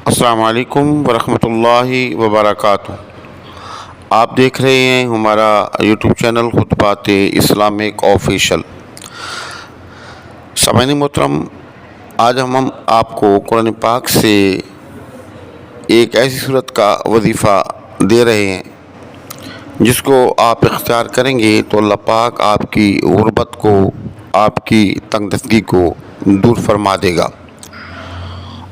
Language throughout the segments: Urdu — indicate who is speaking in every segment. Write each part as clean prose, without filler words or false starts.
Speaker 1: السلام علیکم ورحمۃ اللہ وبرکاتہ۔ آپ دیکھ رہے ہیں ہمارا یوٹیوب چینل خطبات اسلامک آفیشل۔ سامعین محترم، آج ہم آپ کو قرآن پاک سے ایک ایسی صورت کا وظیفہ دے رہے ہیں جس کو آپ اختیار کریں گے تو اللہ پاک آپ کی غربت کو، آپ کی تنگ دستگی کو دور فرما دے گا،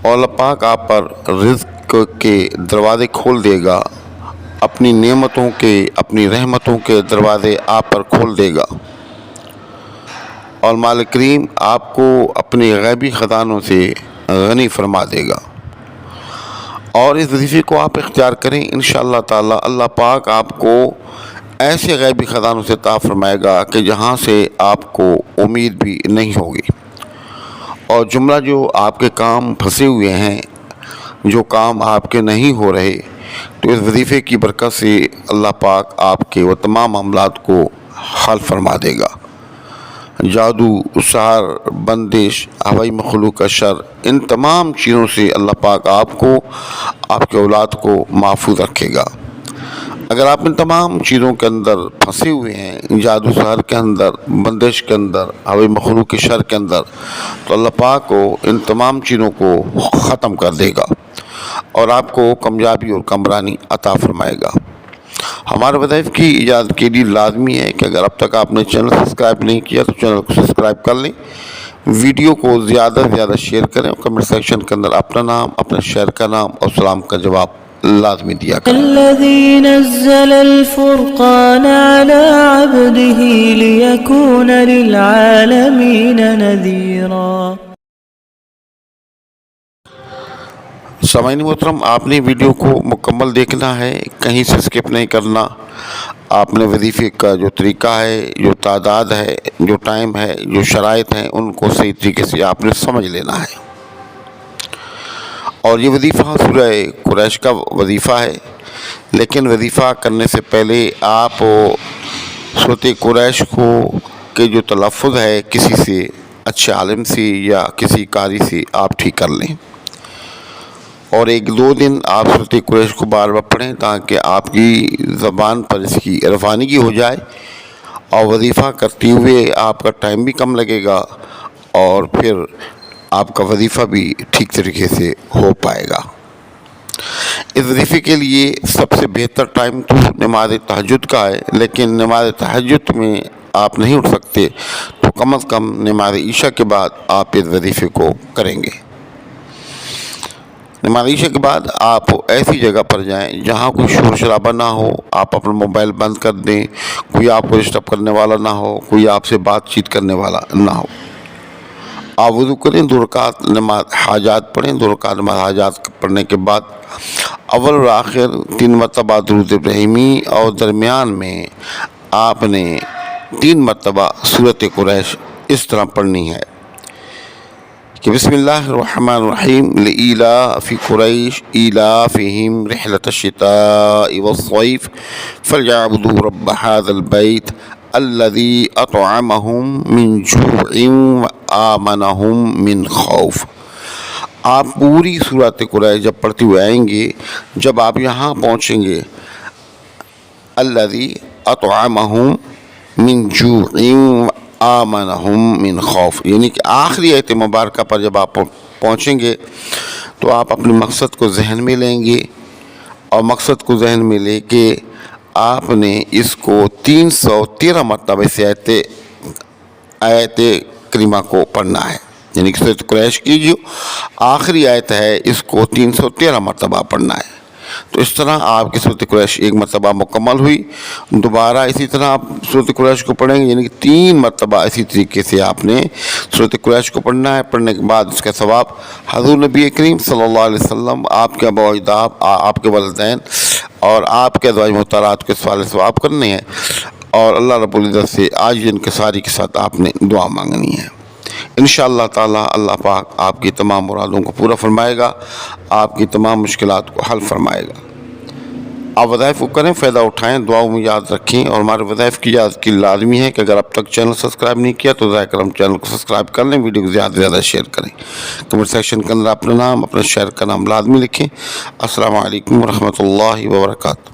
Speaker 1: اور اللہ پاک آپ پر رزق کے دروازے کھول دے گا، اپنی نعمتوں کے، اپنی رحمتوں کے دروازے آپ پر کھول دے گا، اور مالک کریم آپ کو اپنے غیبی خزانوں سے غنی فرما دے گا۔ اور اس وظیفے کو آپ اختیار کریں، انشاءاللہ تعالی اللہ پاک آپ کو ایسے غیبی خزانوں سے عطا فرمائے گا کہ جہاں سے آپ کو امید بھی نہیں ہوگی، اور جملہ جو آپ کے کام پھنسے ہوئے ہیں، جو کام آپ کے نہیں ہو رہے، تو اس وظیفے کی برکت سے اللہ پاک آپ کے وہ تمام معاملات کو حل فرما دے گا۔ جادو، سحر، بندش، ہوائی مخلوق کا شر، ان تمام چیزوں سے اللہ پاک آپ کو، آپ کے اولاد کو محفوظ رکھے گا۔ اگر آپ ان تمام چیزوں کے اندر پھنسے ہوئے ہیں، جادو سحر کے اندر، بندش کے اندر، ہوائی مخلوق کے شر کے اندر، تو اللہ پاک کو ان تمام چیزوں کو ختم کر دے گا اور آپ کو کامیابی اور کامرانی عطا فرمائے گا۔ ہمارے وظائف کی ایجاد کے لیے لازمی ہے کہ اگر اب تک آپ نے چینل سبسکرائب نہیں کیا تو چینل کو سبسکرائب کر لیں، ویڈیو کو زیادہ سے زیادہ شیئر کریں، اور کمنٹ سیکشن کے اندر اپنا نام، اپنے شہر کا نام اور سلام کا جواب لازمی دیا کریں۔
Speaker 2: الذي نزل الفرقان على عبده ليكون للعالمين نذيرا۔
Speaker 1: سامعین محترم، آپ نے ویڈیو کو مکمل دیکھنا ہے، کہیں سے سکپ نہیں کرنا۔ آپ نے وظیفے کا جو طریقہ ہے، جو تعداد ہے، جو ٹائم ہے، جو شرائط ہیں، ان کو صحیح طریقے سے آپ نے سمجھ لینا ہے۔ اور یہ وظیفہ سورہ قریش کا وظیفہ ہے، لیکن وظیفہ کرنے سے پہلے آپ سورۃ قریش کو کے جو تلفظ ہے کسی سے اچھے عالم سے یا کسی قاری سے آپ ٹھیک کر لیں، اور 1-2 دن آپ سورۃ قریش کو بار بار پڑھیں تاکہ آپ کی زبان پر اس کی روانگی ہو جائے، اور وظیفہ کرتے ہوئے آپ کا ٹائم بھی کم لگے گا، اور پھر آپ کا وظیفہ بھی ٹھیک طریقے سے ہو پائے گا۔ اس وظیفے کے لیے سب سے بہتر ٹائم تو نماز تہجد کا ہے، لیکن نماز تہجد میں آپ نہیں اٹھ سکتے تو کم از کم نماز عشاء کے بعد آپ اس وظیفے کو کریں گے۔ نماز عشاء کے بعد آپ ایسی جگہ پر جائیں جہاں کوئی شور شرابہ نہ ہو، آپ اپنا موبائل بند کر دیں، کوئی آپ کو ڈسٹرب کرنے والا نہ ہو، کوئی آپ سے بات چیت کرنے والا نہ ہو۔ آپ وضو کریں، 2 رکعت نماز حاجات پڑھیں، 2 رکعت نماز حاجات پڑھنے کے بعد اول اور آخر 3 مرتبہ درود ابراہیمی، اور درمیان میں آپ نے 3 مرتبہ سورۃ قریش اس طرح پڑھنی ہے کہ بسم اللہ الرحمن الرحیم لإیلاف قریش ایلافہم رحلۃ الشتاء والصیف فلیعبدوا رب ھذا البیت الذی اطعمہم من جوع وآمنہم من خوف۔ آپ پوری سورۃ قریش جب پڑھتے ہوئے آئیں گے، جب آپ یہاں پہنچیں گے الذی اطعمہم من جوع وآمنہم من خوف، یعنی کہ آخری آیت مبارکہ پر جب آپ پہنچیں گے تو آپ اپنے مقصد کو ذہن میں لیں گے، اور مقصد کو ذہن میں لے کے آپ نے اس کو 313 مرتبہ اس آیت کریمہ کو پڑھنا ہے، یعنی کہ سورۃ قریش کی جو آخری آیت ہے اس کو 313 مرتبہ پڑھنا ہے۔ تو اس طرح آپ کی سورۃ قریش 1 مرتبہ مکمل ہوئی، دوبارہ اسی طرح آپ سورۃ قریش کو پڑھیں گے، یعنی کہ 3 مرتبہ اسی طریقے سے آپ نے سورۃ قریش کو پڑھنا ہے۔ پڑھنے کے بعد اس کا ثواب حضور نبی کریم صلی اللہ علیہ وسلم، آپ کے آباء و اجداد، آپ کے والدین اور آپ کے ازواج مطہرات کے سوال ثواب کرنے ہیں، اور اللہ رب العزت سے آج انکساری کے ساتھ آپ نے دعا مانگنی ہے۔ انشاءاللہ تعالی اللہ پاک آپ کی تمام مرادوں کو پورا فرمائے گا، آپ کی تمام مشکلات کو حل فرمائے گا۔ آپ وظائف کو کریں، فائدہ اٹھائیں، دعاؤں میں یاد رکھیں، اور ہمارے وظائف کی یاد کی لازمی ہے کہ اگر اب تک چینل سبسکرائب نہیں کیا تو ذرا کرم چینل کو سبسکرائب کر لیں، ویڈیو کو زیادہ سے زیادہ شیئر کریں، کمنٹ سیکشن کے اندر اپنا نام، اپنے شہر کا نام لازمی لکھیں۔ السلام علیکم ورحمۃ اللہ وبرکاتہ۔